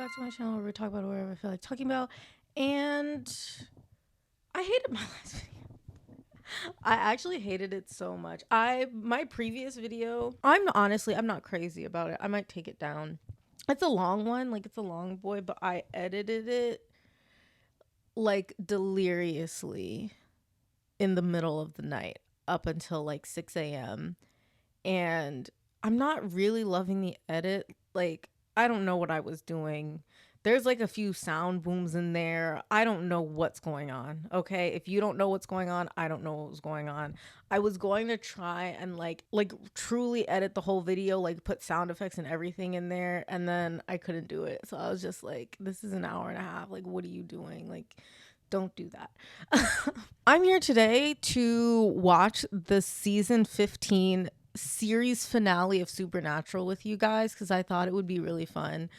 back to my channel where we talk about whatever I feel like talking about. And I hated my last video. I actually hated it so much. My previous video, I'm not crazy about it. I might take it down. It's a long one, like it's a long boy, but I edited it like deliriously in the middle of the night up until like 6 a.m. And I'm not really loving the edit. Like, I don't know what I was doing. There's like a few sound booms in there. I don't know what's going on. Okay. If you don't know what's going on, I don't know what was going on. I was going to try and like truly edit the whole video, like put sound effects and everything in there. And then I couldn't do it. So I was just like, this is an hour and a half. Like, what are you doing? Like, don't do that. I'm here today to watch the season 15 series finale of Supernatural with you guys because I thought it would be really fun.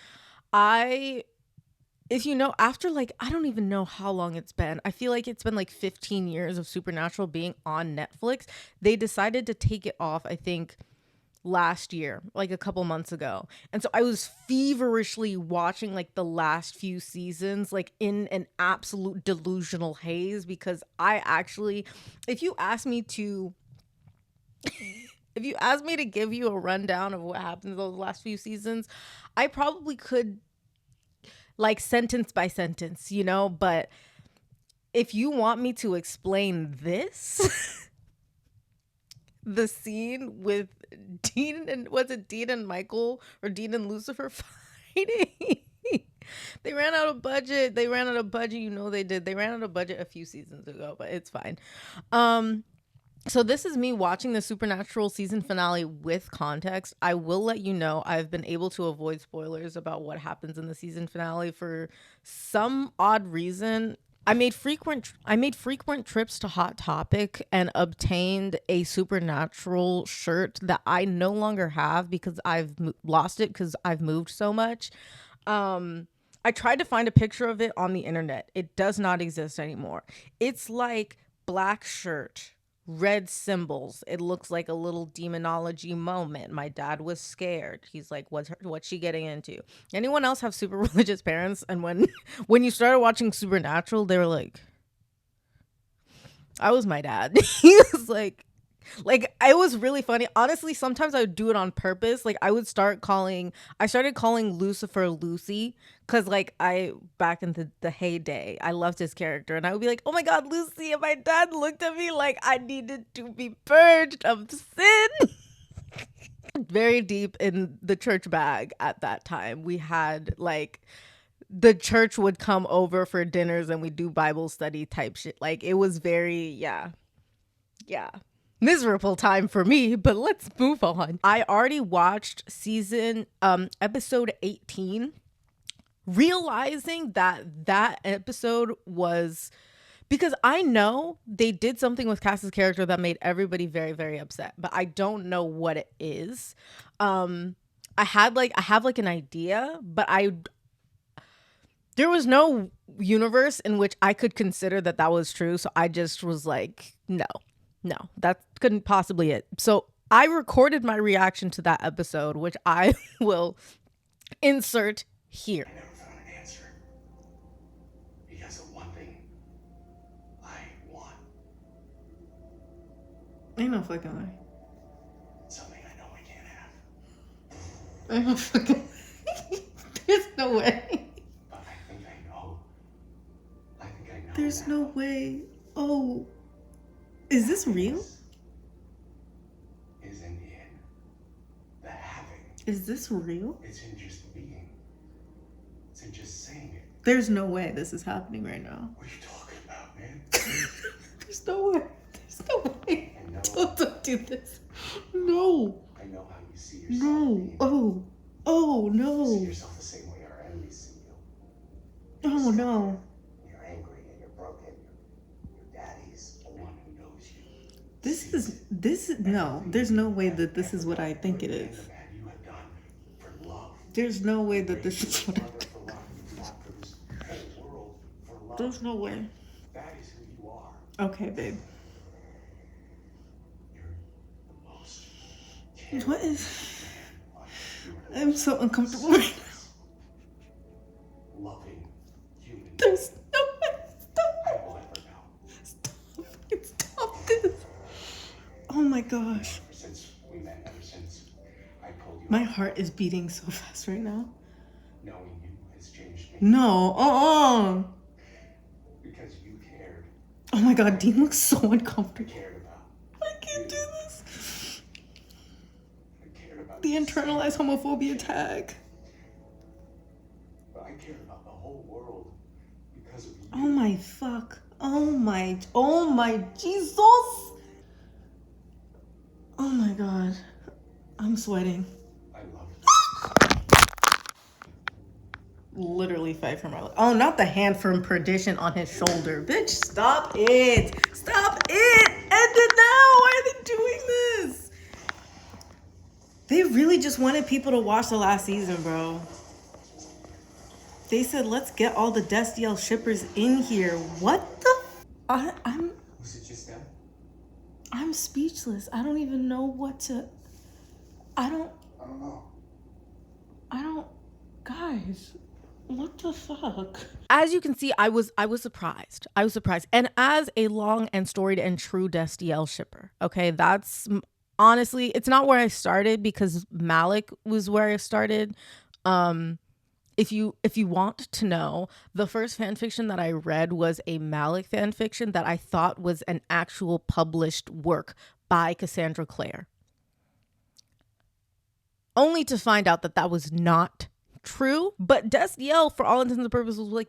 If you know, after like, I don't even know how long it's been. I feel like it's been like 15 years of Supernatural being on Netflix. They decided to take it off, I think, last year, like a couple months ago. And so I was feverishly watching like the last few seasons, like in an absolute delusional haze because if you ask me to if you ask me to give you a rundown of what happens those last few seasons, I probably could, like, sentence by sentence, but if you want me to explain this, the scene with Dean and Dean and Michael or Dean and Lucifer fighting? They ran out of budget. They did. They ran out of budget a few seasons ago, but it's fine. So this is me watching the Supernatural season finale with context. I will let you know I've been able to avoid spoilers about what happens in the season finale for some odd reason. I made frequent trips to Hot Topic and obtained a Supernatural shirt that I no longer have because I've lost it because I've moved so much. I tried to find a picture of it on the internet. It does not exist anymore. It's like black shirt, red symbols. It looks like a little demonology moment. My dad was scared. He's like, what's she getting into? Anyone else have super religious parents? And when you started watching Supernatural, they were like, I was my dad. He was like it was really funny. Honestly, sometimes I would do it on purpose. Like I started calling Lucifer Lucy because like I back in the heyday, I loved his character and I would be like, oh my god, Lucy, and my dad looked at me like I needed to be purged of sin. Very deep in the church bag at that time. We had like the church would come over for dinners and we do Bible study type shit. Like it was very, yeah, miserable time for me, but let's move on. I already watched episode 18, realizing that episode was because I know they did something with Cass's character that made everybody very, very upset, but I don't know what it is. I have like an idea, but there was no universe in which I could consider that was true, so I just was like, no, that couldn't possibly it. So I recorded my reaction to that episode, which I will insert here. I never found an answer. Because of one thing I want. Ain't no fucking way. Something I know I can't have. Ain't no fucking There's no way. But I think I know. I think I know. There's now. no way. Oh. Is this real? Is in the end. The having. Is this real? It's in just being. It's in just saying it. There's no way this is happening right now. What are you talking about, man? There's no way. There's no way. Don't do this. No. I know how you see yourself. No. Being. Oh You no. see yourself the same way our enemies see you. Oh no. You're angry and you're broken. Your daddy's the one who knows you. There's no way that this is what I think it is. You have done for love. There's no way that this is what I think. For love. You fought for this whole world for love. There's no way. That is who you are. Okay, babe. You're the most What is... I'm so uncomfortable right now. my gosh. Ever since we met, ever since I pulled you My out, heart is beating so fast right now. knowing you has changed me. No. Because you cared. Oh my god, Dean looks so I uncomfortable. cared about. I can't do this. I cared about The you internalized so much. homophobia tag. But I cared about the whole world because of you. Oh my fuck. Oh my Jesus. Oh my god. I'm sweating. I love Literally fight for my life. Oh, not the hand from perdition on his shoulder. Bitch, stop it. Stop it. End it now. Why are they doing this? They really just wanted people to watch the last season, bro. They said, let's get all the destiel shippers in here. What the? I'm Was it just them? I'm speechless. I don't even know what to. I don't. I don't know. Guys, what the fuck? As you can see, I was surprised. I was surprised. And as a long and storied and true destiel shipper, okay, that's honestly, it's not where I started because Malik was where I started. If you want to know, the first fan fiction that I read was a Malik fan fiction that I thought was an actual published work by Cassandra Clare. Only to find out that that was not true. But Destiel, for all intents and purposes, was like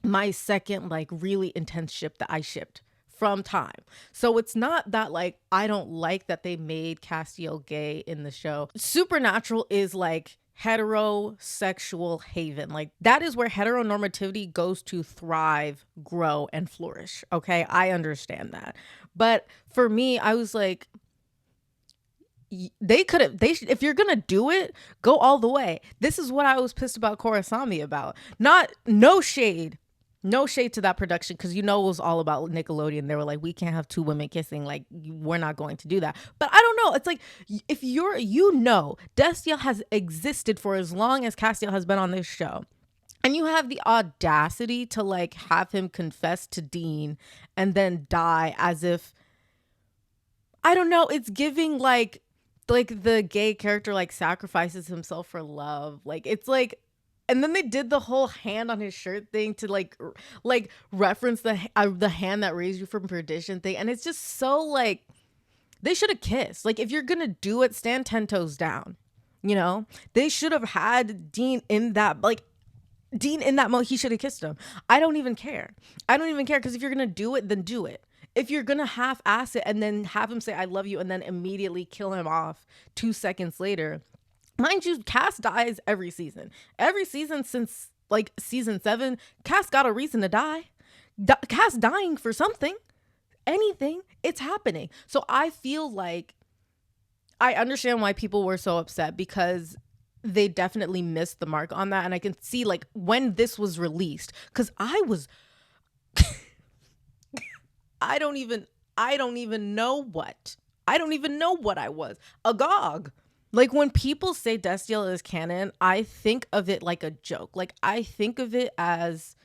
my second like really intense ship that I shipped from time. So it's not that like I don't like that they made Castiel gay in the show. Supernatural is like heterosexual haven. Like that is where heteronormativity goes to thrive, grow, and flourish. Okay, I understand that. But for me, I was like, if you're gonna do it, go all the way. This is what I was pissed about Korasami about. No shade to that production, because it was all about Nickelodeon. They were like, we can't have two women kissing, like we're not going to do that. But I don't know, it's like, if Destiel has existed for as long as Castiel has been on this show, and you have the audacity to like have him confess to Dean and then die as if, I don't know, it's giving like the gay character like sacrifices himself for love. Like it's like, and then they did the whole hand on his shirt thing to like reference the hand that raised you from perdition thing, and it's just so like, they should have kissed. Like if you're gonna do it, stand 10 toes down. They should have had Dean in that moment. He should have kissed him. I don't even care because if you're gonna do it, then do it. If you're gonna half-ass it and then have him say I love you and then immediately kill him off 2 seconds later, mind you, Cass dies every season. Every season since like season 7, Cass got a reason to die. Cass dying for something, anything, it's happening. So I feel like I understand why people were so upset, because they definitely missed the mark on that. And I can see like when this was released, because I don't even know what. I don't even know what I was. Agog. Like when people say Destiel is canon, I think of it like a joke. Like I think of it as,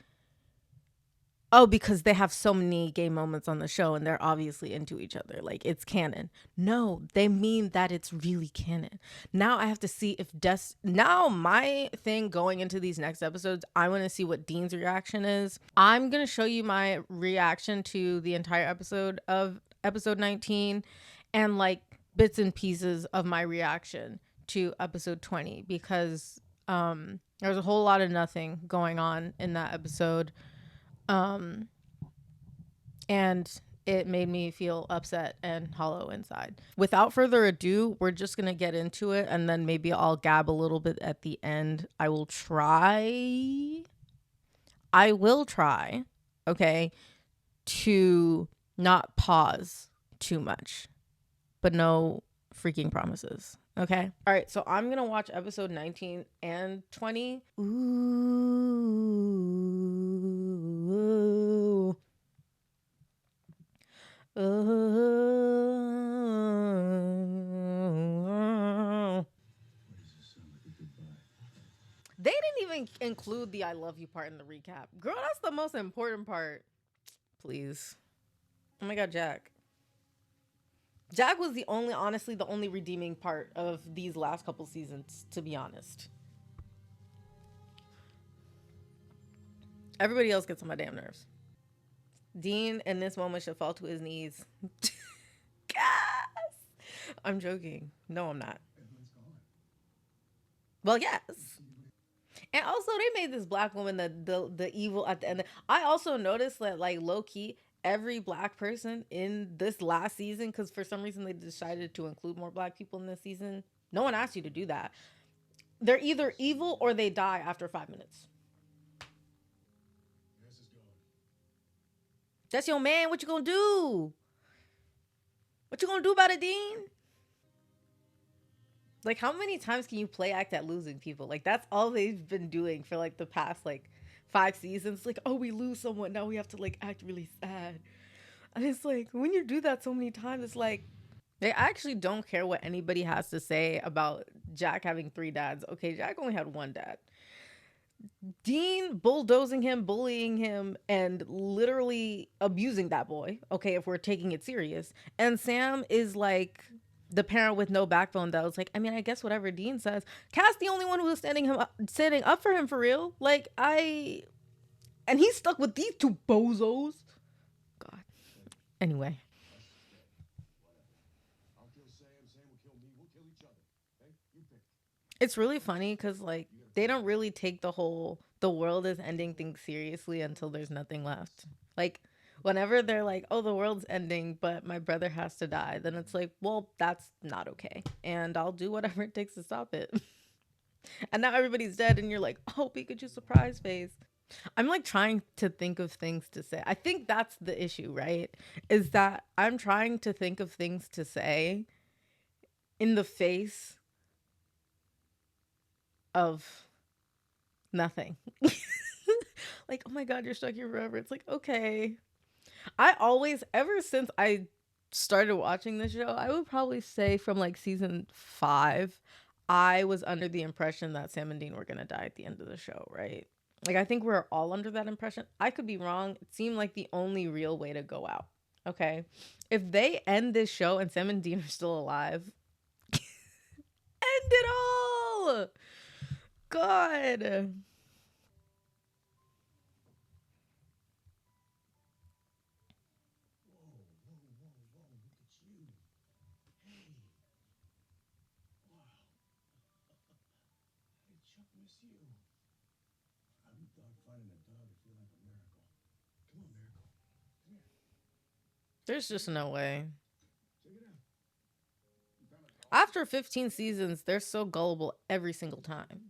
oh, because they have so many gay moments on the show and they're obviously into each other, like it's canon. No, they mean that it's really canon. Now I have to see if now my thing going into these next episodes, I want to see what Dean's reaction is. I'm going to show you my reaction to the entire episode of episode 19 and like bits and pieces of my reaction to episode 20, because there's a whole lot of nothing going on in that episode. And it made me feel upset and hollow inside. Without further ado, we're just going to get into it, and then maybe I'll gab a little bit at the end. I will try, okay, to not pause too much, but no freaking promises. Okay. All right. So I'm going to watch episode 19 and 20. Ooh. They didn't even include the I love you part in the recap. Girl, that's the most important part. Please. Oh my God, Jack. Jack was the only, honestly, the only redeeming part of these last couple seasons, to be honest. Everybody else gets on my damn nerves. Dean in this moment should fall to his knees. Yes! I'm joking. No, I'm not. Well, yes. And also, they made this black woman the evil at the end. I also noticed that, like, low key, every black person in this last season, because for some reason they decided to include more black people in this season. No one asked you to do that. They're either evil or they die after 5 minutes. That's your man. What you gonna do? What you gonna do about it, Dean? Like, how many times can you play act at losing people? Like, that's all they've been doing for like the past like 5 seasons. Like, oh, we lose someone, now we have to like act really sad. And it's like, when you do that so many times, it's like they actually don't care what anybody has to say about Jack having 3 dads. Okay, Jack only had 1 dad. Dean bulldozing him, bullying him, and literally abusing that boy. Okay, if we're taking it serious. And Sam is like the parent with no backbone that was like, I mean, I guess whatever Dean says. Cass the only one who was standing up for him for real. Like, and he's stuck with these two bozos. God. Anyway, it's really funny because like they don't really take the world is ending thing seriously until there's nothing left. Like, whenever they're like, oh, the world's ending but my brother has to die, then it's like, well, that's not okay, and I'll do whatever it takes to stop it. And now everybody's dead and you're like, oh, Pikachu surprise face. I'm like trying to think of things to say. I think that's the issue, right? Is that I'm trying to think of things to say in the face of nothing. Like, oh my god, you're stuck here forever. It's like, okay. I always, ever since I started watching this show, I would probably say from like season 5, I was under the impression that Sam and Dean were gonna die at the end of the show, right? Like, I think we're all under that impression. I could be wrong. It seemed like the only real way to go out. Okay. If they end this show and Sam and Dean are still alive, end it all. God. There's just no way. After 15 seasons, they're so gullible every single time.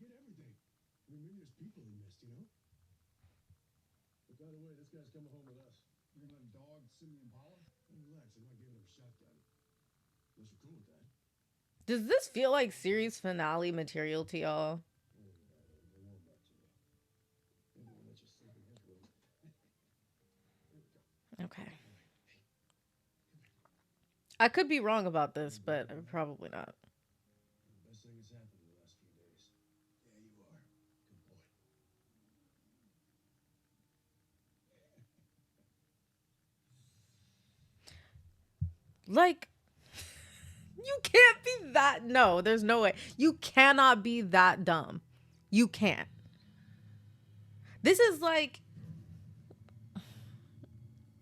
Does this feel like series finale material to y'all? Okay. I could be wrong about this, but probably not. Like, you can't be that. No, there's no way. You cannot be that dumb. You can't. This is like.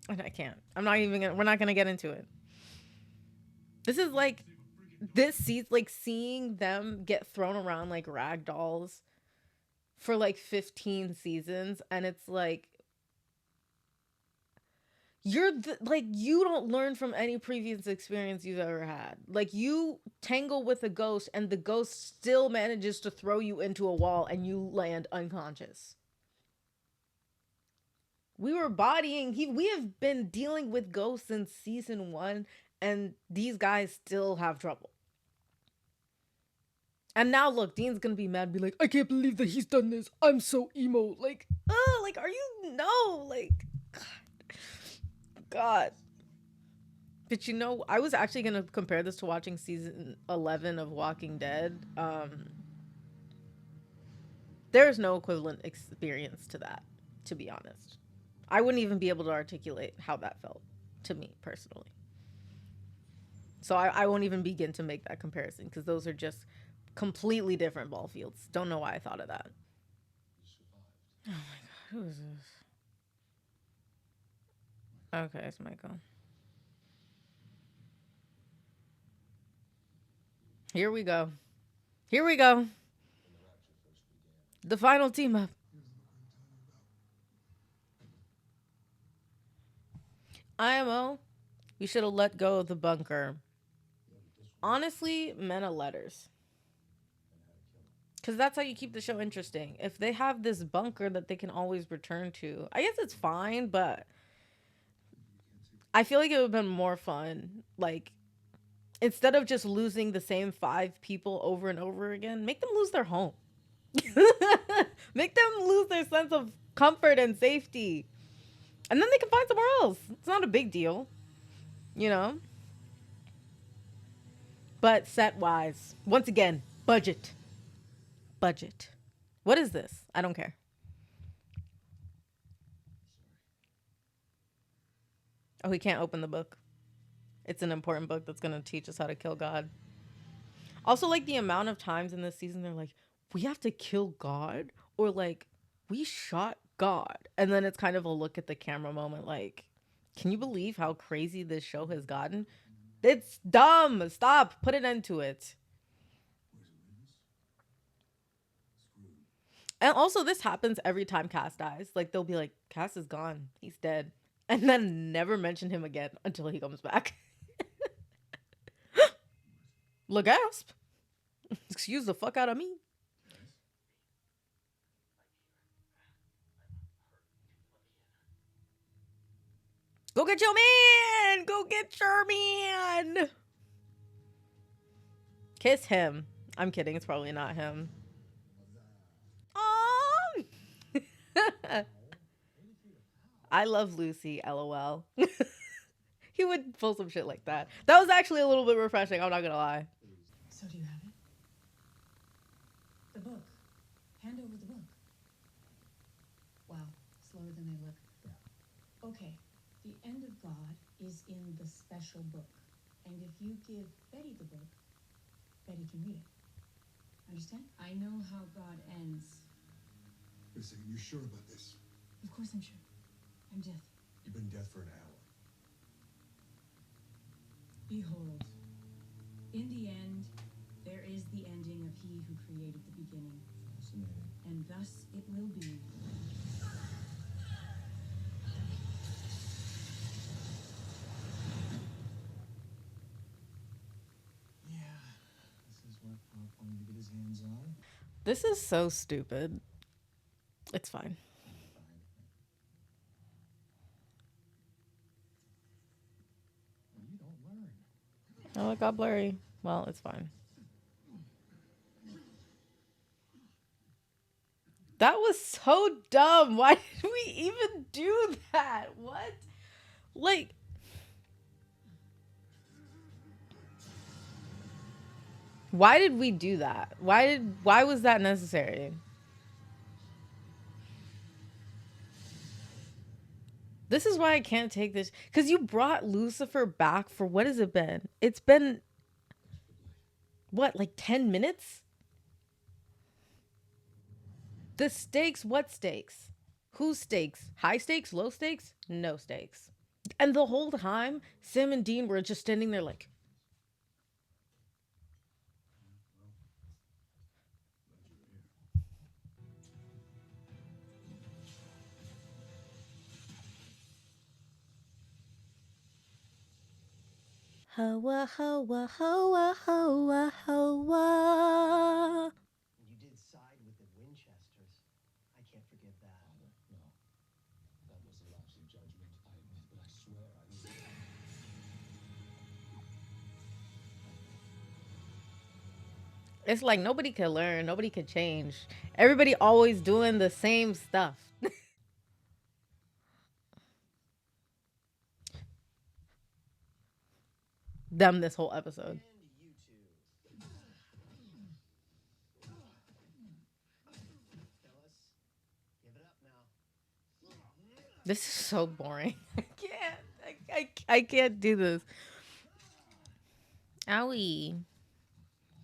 I can't. I'm not even gonna. We're not gonna get into it. This is like. This sees like seeing them get thrown around like rag dolls for like 15 seasons, and it's like like you don't learn from any previous experience you've ever had. Like, you tangle with a ghost and the ghost still manages to throw you into a wall and you land unconscious. We have been dealing with ghosts since season 1, and these guys still have trouble. And now look, Dean's gonna be mad, be like, I can't believe that he's done this, I'm so emo. Like, like, are you, no, like, God. But I was actually gonna compare this to watching season 11 of Walking Dead. There's no equivalent experience to that, to be honest. I wouldn't even be able to articulate how that felt to me personally. So I won't even begin to make that comparison because those are just completely different ball fields. Don't know why I thought of that. Oh my god, who is this? Okay, it's Michael. Here we go. Here we go. The final team up. IMO, we should have let go of the bunker. Honestly, men of letters. Because that's how you keep the show interesting. If they have this bunker that they can always return to, I guess it's fine, but I feel like it would have been more fun. Like, instead of just losing the same five people over and over again, make them lose their home. Make them lose their sense of comfort and safety. And then they can find somewhere else. It's not a big deal, you know? But set wise, once again, budget. Budget. What is this? I don't care. Oh, he can't open the book. It's an important book that's going to teach us how to kill God. Also, like the amount of times in this season, they're like, we have to kill God, or like, we shot God. And then it's kind of a look at the camera moment, like, can you believe how crazy this show has gotten? It's dumb. Stop. Put an end to it. And also, this happens every time Cass dies. Like, they'll be like, Cass is gone. He's dead. And then never mention him again until he comes back. Lagasp. Excuse the fuck out of me. Go get your man. Go get your man. Kiss him. I'm kidding. It's probably not him. Aww. I love Lucy. LOL. He would pull some shit like that. That was actually a little bit refreshing. I'm not gonna lie. So do you have it? The book. Hand over the book. Wow, slower than they look. Yeah. Okay, the end of God is in the special book. And if you give Betty the book, Betty can read it. Understand? I know how God ends. Wait a second, you sure about this? Of course I'm sure. I'm death. You've been dead for an hour. Behold, in the end, there is the ending of he who created the beginning. Fascinating. And thus it will be. Yeah, this is what Pop wanted to get his hands on. This is so stupid. It's fine. You don't learn. Oh, it got blurry. Well, it's fine. That was so dumb. Why did we even do that? What? Like, why did we do that? Why was that necessary? This is why I can't take this. Because you brought Lucifer back for what has it been? It's been, what, like 10 minutes? The stakes, what stakes? Whose stakes? High stakes? Low stakes? No stakes. And the whole time, Sam and Dean were just standing there like, hoa, hoa, hoa, hoa, hoa. You did side with the Winchesters. I can't forgive that. No, that was a lapse in judgment, I admit, but I swear I was... It's like nobody could learn, nobody could change. Everybody always doing the same stuff. Them this whole episode. And you two. Phyllis, give it up now. This is so boring. I can't. I can't do this. Owie.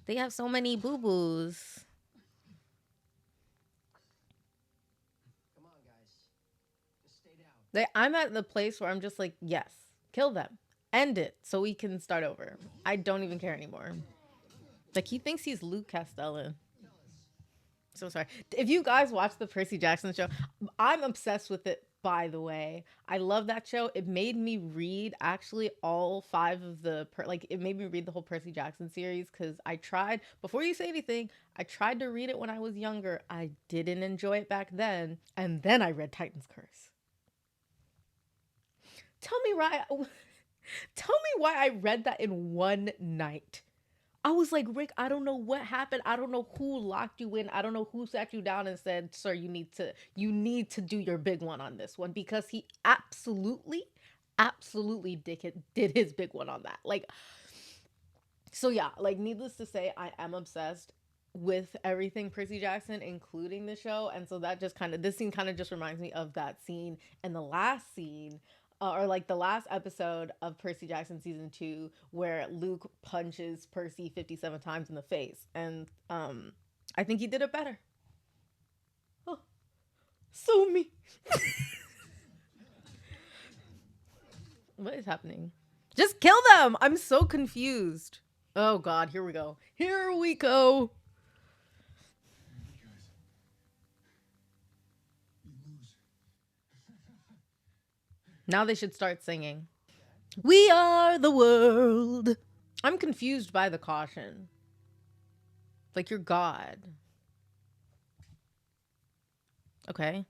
They have so many boo-boos. Come on, guys. Just stay down. I'm at the place where I'm just like, yes, kill them. End it so we can start over. I don't even care anymore. Like, he thinks he's Luke Castellan. So sorry. If you guys watch the Percy Jackson show, I'm obsessed with it, by the way. I love that show. It made me read actually all five of it made me read the whole Percy Jackson series because I tried, before you say anything, I tried to read it when I was younger. I didn't enjoy it back then. And then I read Titan's Curse. Tell me why. Tell me why I read that in one night. I was like, Rick, I don't know what happened. I don't know who locked you in. I don't know who sat you down and said, "Sir, you need to do your big one on this one," because he absolutely did his big one on that. Like, so yeah, like, needless to say, I am obsessed with everything Percy Jackson, including the show. And so that just kind of, this scene kind of just reminds me of that scene and the last scene, or like the last episode of Percy Jackson season 2, where Luke punches Percy 57 times in the face. And I think he did it better. Oh, sue me. What is happening? Just kill them. I'm so confused. Oh God, here we go. Here we go. Guys, you lose. Now they should start singing. We are the world. I'm confused by the caution. Like, you're God. Okay.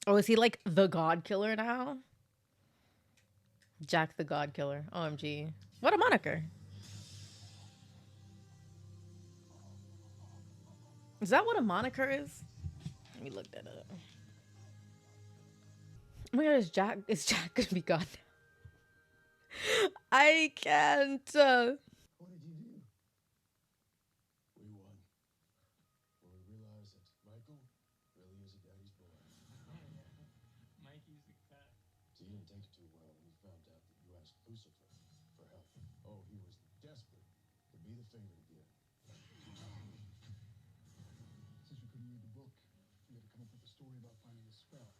Oh, is he like the God Killer now? Jack the God Killer. OMG. What a moniker. Is that what a moniker is? Let me look that up. Oh my God, is Jack gonna be God now? I can't. What did you do? We won. When we realized that Michael really is a daddy's boy. Oh, yeah. Mikey's the cat. So you didn't take it too well when you found out that you asked Lucifer for help. Oh, he was desperate to be the favor again. Since we couldn't read the book, we had to come up with a story about finding a spell,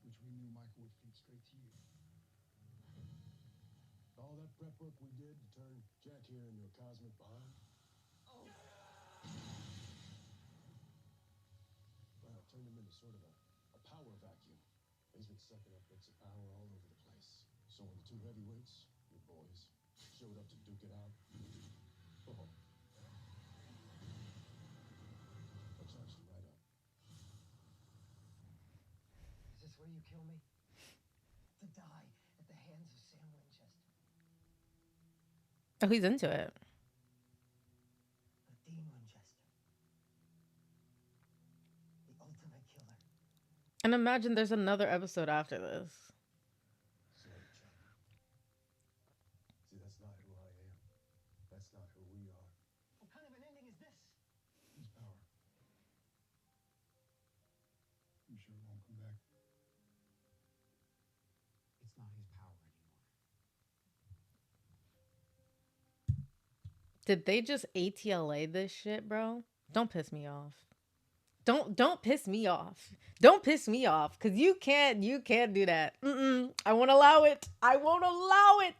which we knew Michael would feed straight to you. All that prep work we did to turn Jack here into a cosmic bomb? Well, it turned him into sort of a power vacuum. He's been sucking up bits of power all over the place. So when the two heavyweights, your boys, showed up to duke it out, oh, I charged him right up. Is this where you kill me? To die at the hands of Sam Winchester. Oh, he's into it. But Dean Winchester. The ultimate killer. And imagine there's another episode after this. Sorry, Chuck. See, that's not who I am. That's not who we are. What kind of an ending is this? His power. You sure it won't come back? It's not his power anymore. Did they just ATLA this shit, bro? Don't piss me off. Don't piss me off. Don't piss me off, cause you can't do that. I won't allow it. I won't allow it.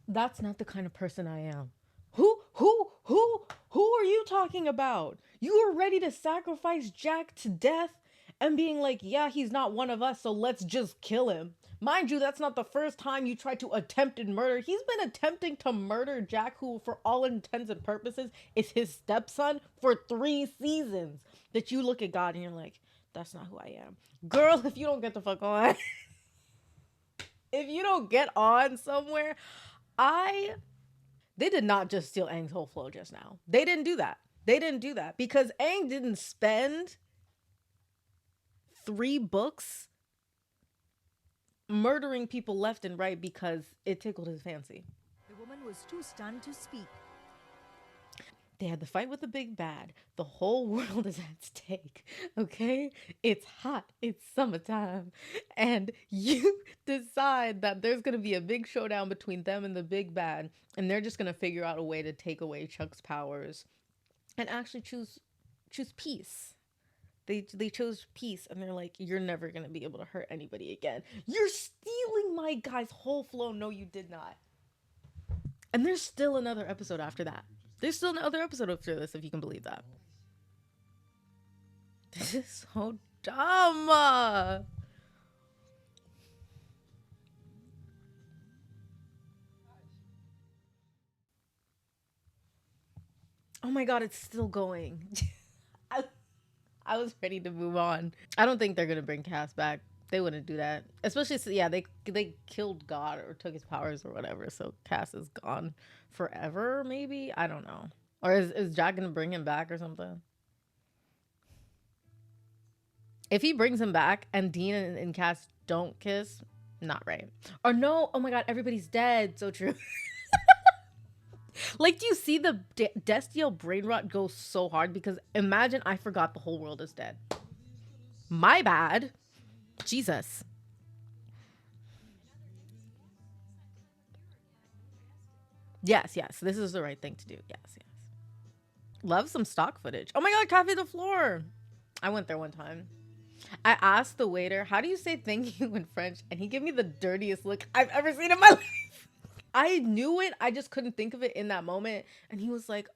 That's not the kind of person I am. Who are you talking about? You were ready to sacrifice Jack to death and being like, yeah, he's not one of us, so let's just kill him. Mind you, that's not the first time you tried to attempted murder. He's been attempting to murder Jack, who, for all intents and purposes, is his stepson for 3 seasons. That you look at God and you're like, that's not who I am. Girl, if you don't get the fuck on, if you don't get on somewhere, they did not just steal Aang's whole flow just now. They didn't do that. They didn't do that because Aang didn't spend 3 books murdering people left and right because it tickled his fancy. The woman was too stunned to speak. They had the fight with the big bad. The whole world is at stake. Okay? It's hot. It's summertime. And you decide that there's going to be a big showdown between them and the big bad. And they're just going to figure out a way to take away Chuck's powers and actually choose peace. They chose peace, and they're like, you're never going to be able to hurt anybody again. You're stealing my guy's whole flow. No, you did not. And there's still another episode after that. There's still another episode after this, if you can believe that. This is so dumb. Oh my god, it's still going. I, I was ready to move on. I don't think they're gonna bring Cass back. They wouldn't do that. Especially, yeah, they killed God or took his powers or whatever. So Cass is gone forever, maybe? I don't know. Or is Jack gonna bring him back or something? If he brings him back and Dean and Cass don't kiss, not right. Or no, oh my god, everybody's dead. So true. Like, do you see the destiel brain rot go so hard? Because imagine I forgot the whole world is dead. My bad. Jesus. Yes, yes. This is the right thing to do. Yes, yes. Love some stock footage. Oh my god, Cafe de Flore. I went there one time. I asked the waiter, how do you say thank you in French? And he gave me the dirtiest look I've ever seen in my life. I knew it. I just couldn't think of it in that moment. And he was like,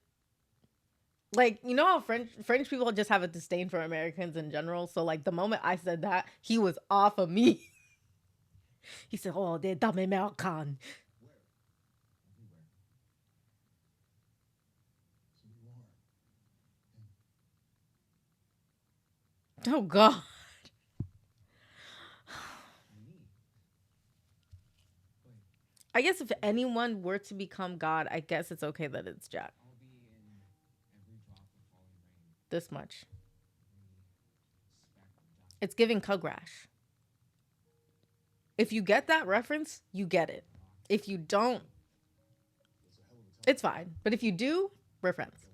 you know how French people just have a disdain for Americans in general. So like the moment I said that, he was off of me. He said, "Oh, they're dumb American." Oh god. I guess if anyone were to become God, I guess it's okay that it's Jack. This much. It's giving Cugrash. If you get that reference, you get it. If you don't, it's fine. But if you do, we're friends.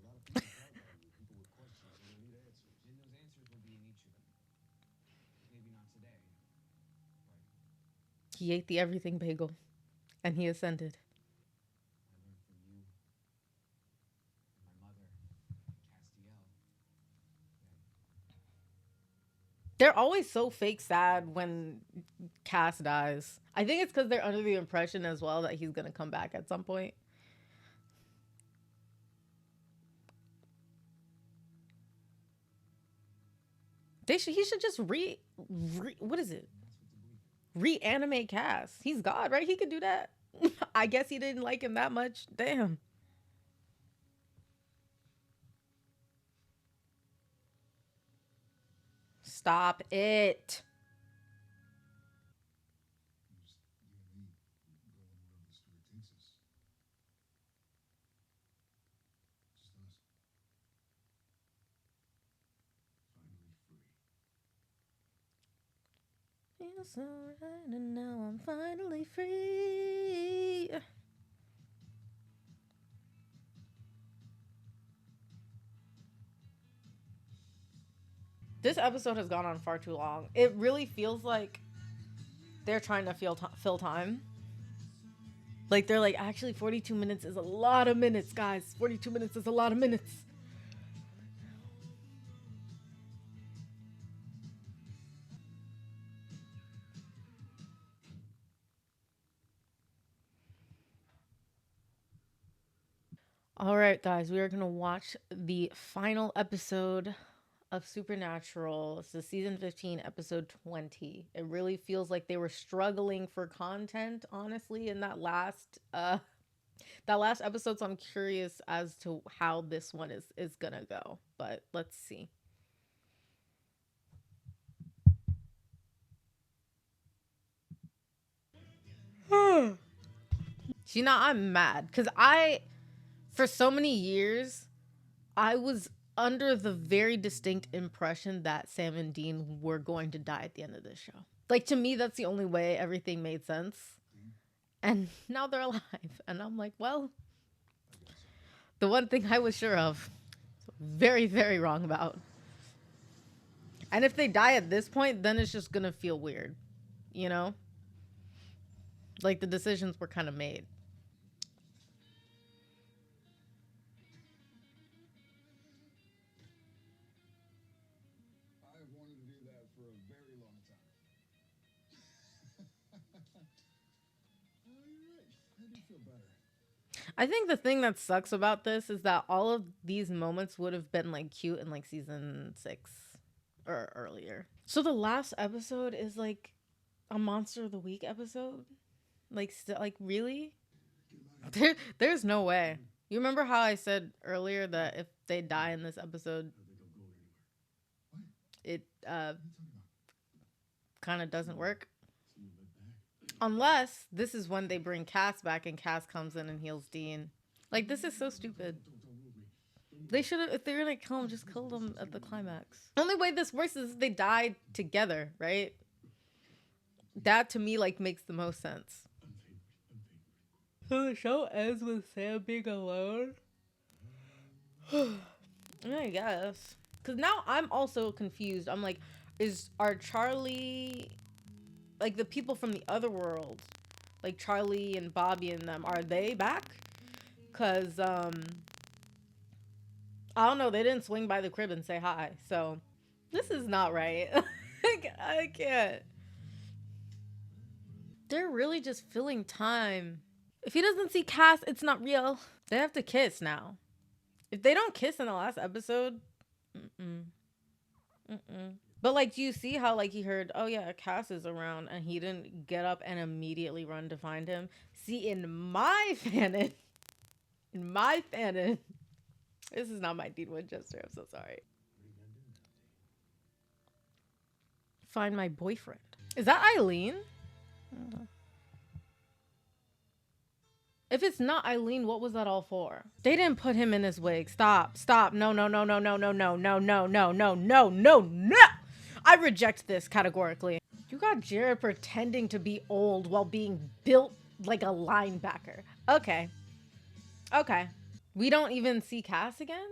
He ate the everything bagel and he ascended. They're always so fake sad when Cass dies. I think it's because they're under the impression as well that he's going to come back at some point. He should just what is it? Reanimate Cass. He's God, right? He could do that. I guess he didn't like him that much. Damn. Stop it. Feels so right, and now I'm finally free. This episode has gone on far too long. It really feels like they're trying to fill time. Like they're like, actually 42 minutes is a lot of minutes, guys. 42 minutes is a lot of minutes. All right, guys, we are going to watch the final episode of Supernatural. It's the season 15, episode 20. It really feels like they were struggling for content, honestly, in that last episode. So I'm curious as to how this one is going to go. But let's see. You know, I'm mad because for so many years, I was under the very distinct impression that Sam and Dean were going to die at the end of this show. Like, to me, that's the only way everything made sense. And now they're alive. And I'm like, well, The one thing I was sure of. Very, very wrong about. And if they die at this point, then it's just gonna feel weird. You know? Like the decisions were kind of made. I've wanted to do that for a very long time. You're right. I do feel better. I think the thing that sucks about this is that all of these moments would have been like cute in like season 6 or earlier. So the last episode is like a Monster of the Week episode? Like, like really? There's no way. You remember how I said earlier that if they die in this episode, it kind of doesn't work? Unless this is when they bring Cass back and Cass comes in and heals Dean. Like, this is so stupid. They should have, if they're gonna kill him, just kill them at the climax. The only way this works is if they die together, right? That to me, like, makes the most sense. So the show ends with Sam being alone? I guess. Because now I'm also confused. I'm like, are Charlie, like the people from the other world, like Charlie and Bobby and them, are they back? Because, I don't know, they didn't swing by the crib and say hi. So, this is not right. I can't. They're really just filling time. If he doesn't see Cass, it's not real. They have to kiss now. If they don't kiss in the last episode, But like, do you see how like he heard, oh yeah, Cass is around, and he didn't get up and immediately run to find him? See, in my fanon, this is not my Dean Winchester. I'm so sorry. Find my boyfriend. Is that Eileen? If it's not Eileen, what was that all for? They didn't put him in his wig. Stop. No. I reject this categorically. You got Jared pretending to be old while being built like a linebacker. Okay. We don't even see Cass again?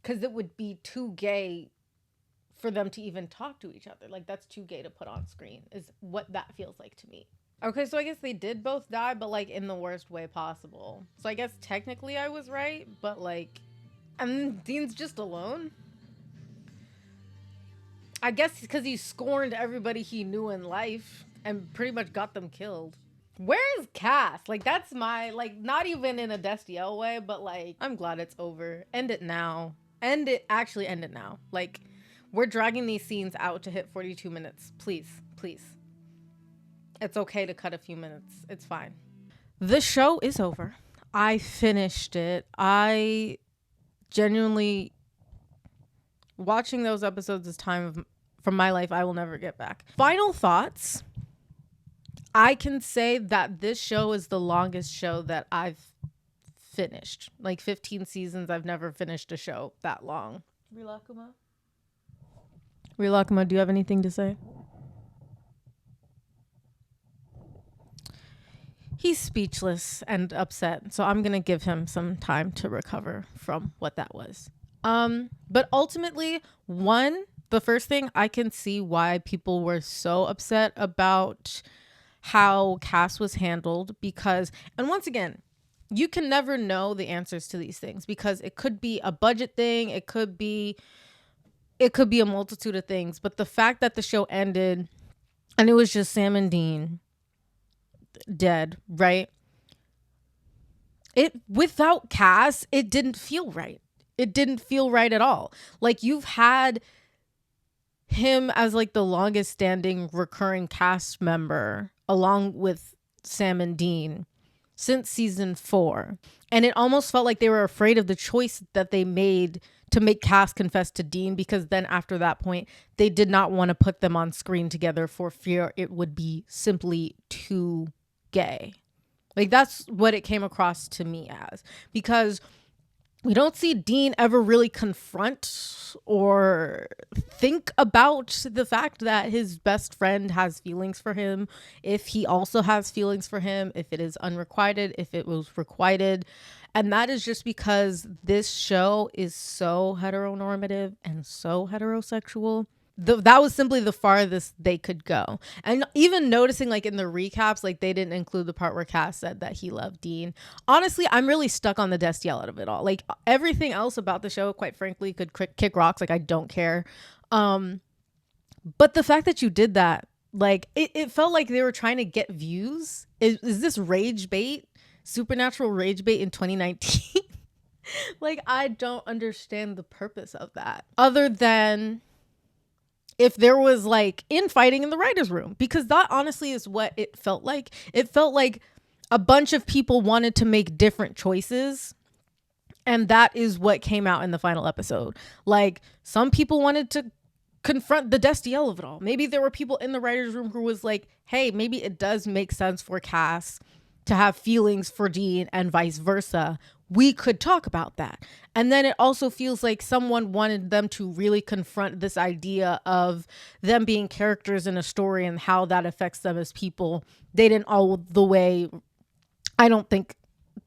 Because it would be too gay for them to even talk to each other. Like, that's too gay to put on screen, is what that feels like to me. Okay, so I guess they did both die, but like in the worst way possible. So I guess technically I was right, but like, and Dean's just alone. I guess because he scorned everybody he knew in life and pretty much got them killed. Where is Cass? Like, that's my, like, not even in a destiel way, but like, I'm glad it's over. End it now. End it now. Like, we're dragging these scenes out to hit 42 minutes. Please. It's okay to cut a few minutes. It's fine. The show is over. I finished it. I genuinely, watching those episodes is time from my life I will never get back. Final thoughts. I can say that this show is the longest show that I've finished. Like 15 seasons, I've never finished a show that long. Rilakuma, do you have anything to say? He's speechless and upset, so I'm gonna give him some time to recover from what that was. But ultimately, the first thing, I can see why people were so upset about how Cass was handled, because, and once again, you can never know the answers to these things because it could be a budget thing, it could be a multitude of things, but the fact that the show ended and it was just Sam and Dean dead, right? Without Cass, it didn't feel right. It didn't feel right at all. Like, you've had him as like the longest standing recurring cast member along with Sam and Dean since season 4. And it almost felt like they were afraid of the choice that they made to make Cass confess to Dean, because then after that point, they did not want to put them on screen together for fear it would be simply too gay. Like, that's what it came across to me as, because We don't see Dean ever really confront or think about the fact that his best friend has feelings for him, if he also has feelings for him, if it is unrequited, if it was requited. And that is just because this show is so heteronormative and so heterosexual. That was simply the farthest they could go. And even noticing, like, in the recaps, like, they didn't include the part where Cass said that he loved Dean. Honestly, I'm really stuck on the destiel out of it all. Like, everything else about the show, quite frankly, could kick rocks. Like, I don't care. But the fact that you did that, like, it felt like they were trying to get views. Is this rage bait? Supernatural rage bait in 2019? Like, I don't understand the purpose of that, other than if there was like infighting in the writer's room, because that honestly is what it felt like. It felt like a bunch of people wanted to make different choices, and that is what came out in the final episode. Like, some people wanted to confront the destiel of it all. Maybe there were people in the writer's room who was like, hey, maybe it does make sense for Cass to have feelings for Dean and vice versa. We could talk about that. And then it also feels like someone wanted them to really confront this idea of them being characters in a story and how that affects them as people. They didn't all the way, I don't think,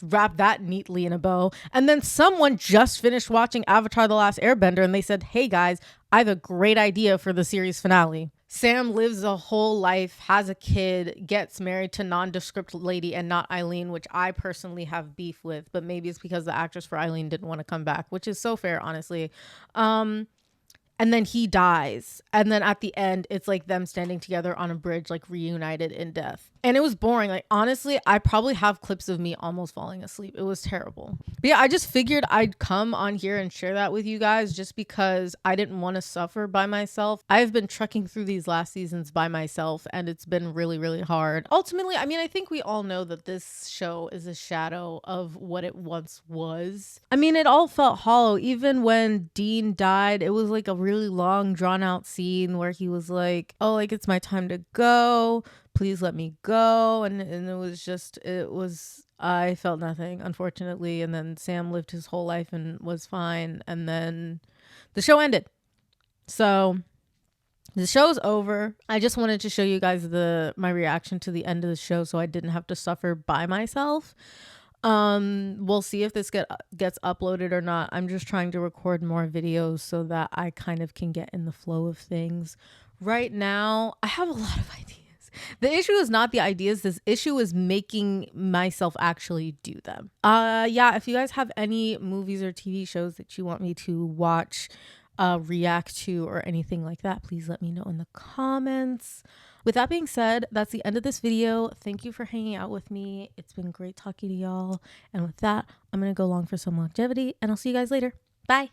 wrap that neatly in a bow. And then someone just finished watching Avatar: The Last Airbender and they said, hey guys, I have a great idea for the series finale. Sam lives a whole life, has a kid, gets married to nondescript lady and not Eileen, which I personally have beef with, but maybe it's because the actress for Eileen didn't want to come back, which is so fair, honestly. And then he dies. And then at the end, it's like them standing together on a bridge, like reunited in death. And it was boring. Like, honestly, I probably have clips of me almost falling asleep. It was terrible. But yeah, I just figured I'd come on here and share that with you guys just because I didn't want to suffer by myself. I've been trekking through these last seasons by myself, and it's been really, really hard. Ultimately, I mean, I think we all know that this show is a shadow of what it once was. I mean, it all felt hollow. Even when Dean died, it was like a really long, drawn out scene where he was like, oh, like, it's my time to go. Please let me go. And I felt nothing, unfortunately. And then Sam lived his whole life and was fine. And then the show ended. So the show's over. I just wanted to show you guys my reaction to the end of the show so I didn't have to suffer by myself. We'll see if this gets uploaded or not. I'm just trying to record more videos so that I kind of can get in the flow of things. Right now, I have a lot of ideas. The issue is not the ideas. This issue is making myself actually do them. Yeah, if you guys have any movies or TV shows that you want me to watch, react to, or anything like that, please let me know in the comments. With that being said, that's the end of this video. Thank you for hanging out with me. It's been great talking to y'all. And with that, I'm going to go along for some longevity, and I'll see you guys later. Bye.